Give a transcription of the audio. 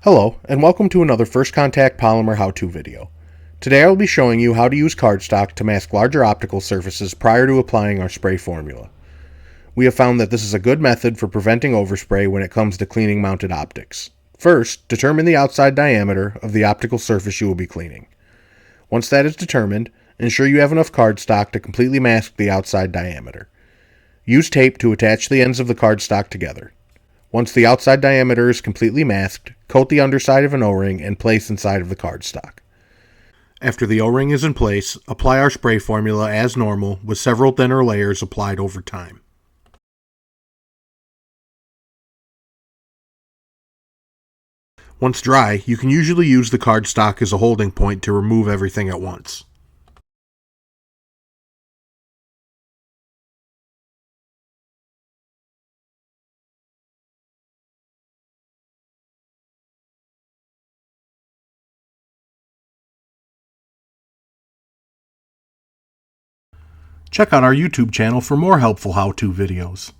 Hello, and welcome to another First Contact Polymer how-to video. Today I will be showing you how to use cardstock to mask larger optical surfaces prior to applying our spray formula. We have found that this is a good method for preventing overspray when it comes to cleaning mounted optics. First, determine the outside diameter of the optical surface you will be cleaning. Once that is determined, ensure you have enough cardstock to completely mask the outside diameter. Use tape to attach the ends of the cardstock together. Once the outside diameter is completely masked, coat the underside of an O-ring and place inside of the cardstock. After the O-ring is in place, apply our spray formula as normal with several thinner layers applied over time. Once dry, you can usually use the cardstock as a holding point to remove everything at once. Check out our YouTube channel for more helpful how-to videos.